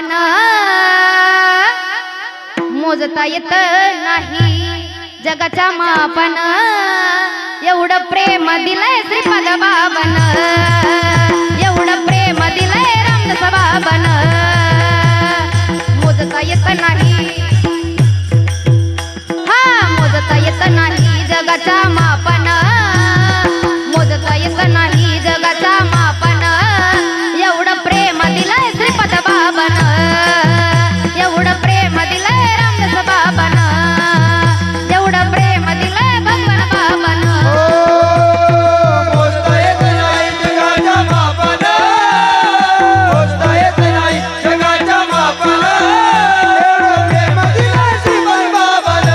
मापन मोजता येत नाही जगाच्या मापन एवढं प्रेम दिलंय श्रीपाद बाबन एवढं प्रेम दिलंय रामदास बाबन मोजता येत नाही हा मोजता येत नाही जगाच्या मापन मोजता येत नाही जगाच्या मापन एवढं प्रेम दिलंय श्रीपाद बाबन एवढं प्रेम दिलंय रामदास बाबन एवढं प्रेम दिलंय भगवान बाबन मोजता येत नाही जगाच्या मापन मोजता येत नाही जगाच्या मापन एवढं प्रेम दिलंय श्रीपाद बाबान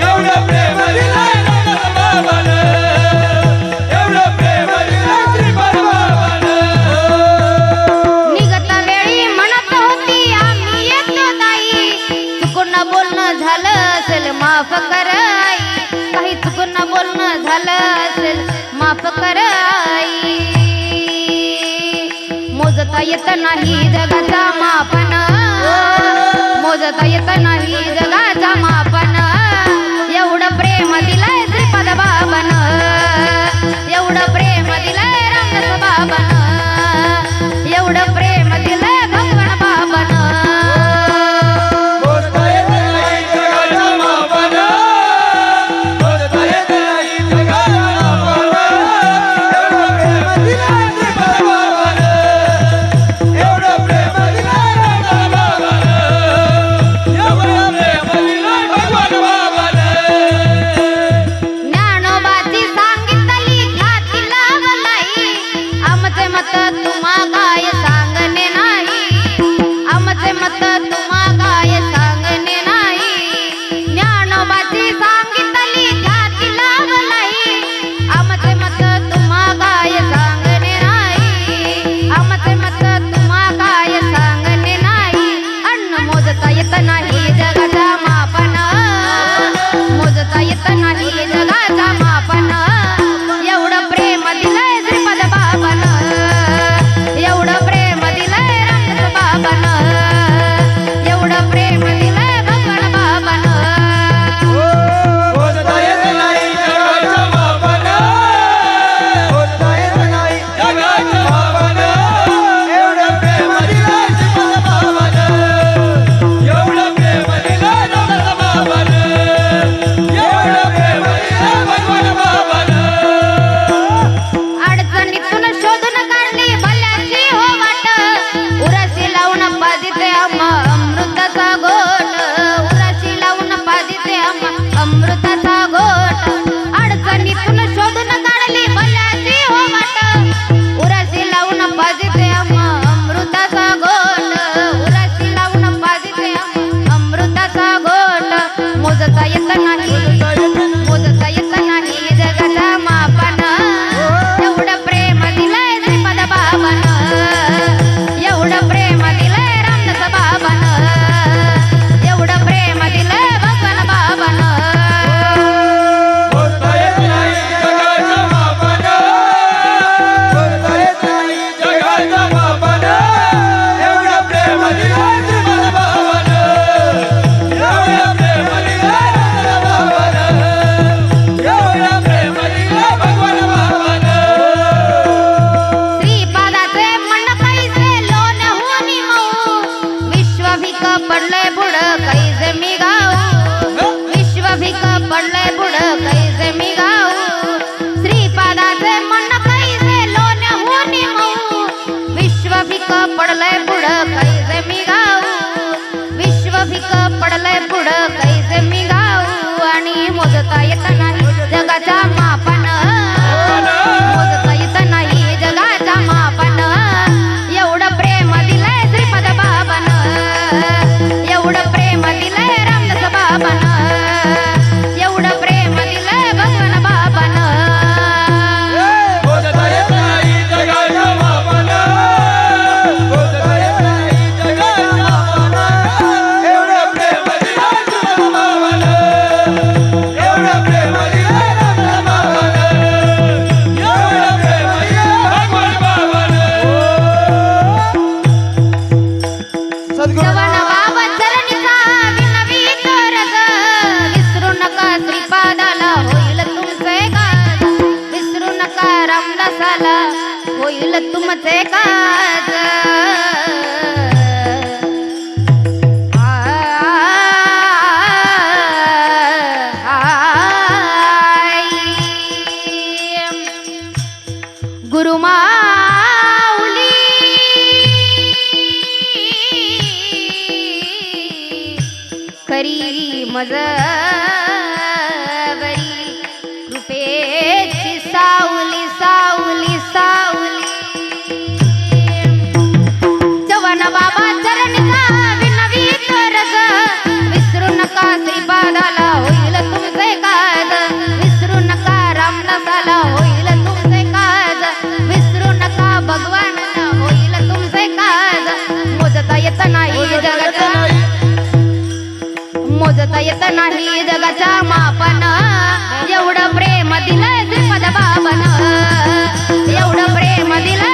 एवढं प्रेम दिलंय रामदास बाबान एवढं प्रेम दिलंय श्रीपाद बाबान निघत वेळी म्हणत होती आम्ही येतो ताई चुकून बोलणं झालं असेल माफ कर आई काही चुकून बोलणं झालं असेल माफ कर आई मोजता येत नाही जगाचा मापन मोजता येत नाही जगाचा मापन एवढं प्रेम दिलंय श्रीपाद बाबन एवढं प्रेम दिलंय रामदास बाबन एवढं प्रेम दिलंय भगवान बाबन मोजता येत नाही जगाच्या मापन मोजता येत नाही जगाच्या मापन एवढं प्रेम दिलंय श्रीपाद बाबान एवढं प्रेम दिलंय रामदास बाबान एवढं प्रेम दिलंय भगवान बाबान ज्ञानोबाची सांगितली ख्याती लावलाई आमचे मत तुम्हा काय सांगणे नाही आमचे मत तुम्हा काय सांगणे नाही ज्ञानोबाची सांगितली ख्याती लावलाई आमचे मत तुम्हा काय सांगणे नाही आमचे मत तुम्हा काय सांगणे नाही अन्न मोजता येत नाही जगाचा मापन मोजता येत नाही जगाचा मापन एवढं प्रेम दिलंय श्रीपाद बाबन एवढं प्रेम दिलंय रामदास बाबन एवढं प्रेम दिलंय भगवान बाबन मोजता येत नाही जगाच्या मापन मोजता येत नाही जगाच्या मापन एवढं प्रेम दिलंय श्रीपाद बाबान एवढं प्रेम दिलंय रामदास बाबान एवढं प्रेम दिलंय भगवान बाबान अडचणीतून शोधून काढली भल्याची हो वाट उराशी लावून पाजिते अमृताचा गोट उराशी लावून पाजिते अमृताचा गोट अडचणीतून शोधून काढली भल्याची हो वाट उराशी लावून पाजिते अमृताचा गोट उराशी लावून पाजिते अमृताचा गोट मोजता येत नाही मोजता येत नाही जगाचा मापन एवढं प्रेम दिलंय श्रीपाद बाबन एवढं प्रेम दिलंय रामदास बाबन एवढं प्रेम दिलंय भगवान बाबन मोजता येत नाही जगाच्या मापन मोजता येत नाही जगाच्या मापन एवढं प्रेम दिलंय श्रीपाद बाबान एवढं प्रेम दिलंय रामदास बाबान एवढं प्रेम दिलंय भगवान बाबान श्रीपादाचे मन कैसे लोण होनी मऊ विश्वभिक पडलंय बुड कैसे मी गाऊ विश्वभिक पडलंय बुड कैसे मी गाऊ श्रीपादाचे मन कैसे लोण होनी मऊ विश्वभिक पडलंय बुड कैसे मी गाऊ विश्वभिक पडलंय बुड कैसे मी गाऊ आणि मोजता येत नाही जगाच्या मापन मोजता येत नाही जगाच्या मापन एवढं प्रेम दिलंय श्रीपाद बाबन एवढं प्रेम दिलंय रामदास बाबन एवढं प्रेम दिलंय भगवान बाबन मोजता येत नाही जगाच्या मापन मोजता येत नाही जगाच्या मापन एवढं प्रेम दिलंय जवन बाबा चरणीचा विनवीत रग विसरू नका श्रीपादाला होईल तुमचे काज विसरू नका रामदासाला होईल तुमचे काज गुरुमाऊली करी मजबरी कृपेची सावली सावली सावली जवन बाबा चरणीचा विनवीत रग विसरू नका श्रीपादाला होईल तुमचे काज विसरू नका रामदासाला होईल तुमचे काज विसरू नका भगवानाला होईल तुमचे काज मोजता येत नाही जगाचा मोजता येत नाही जगाच्या मापन एवढं प्रेम दिलंय श्रीपद बाबन एवढं प्रेम दिलंय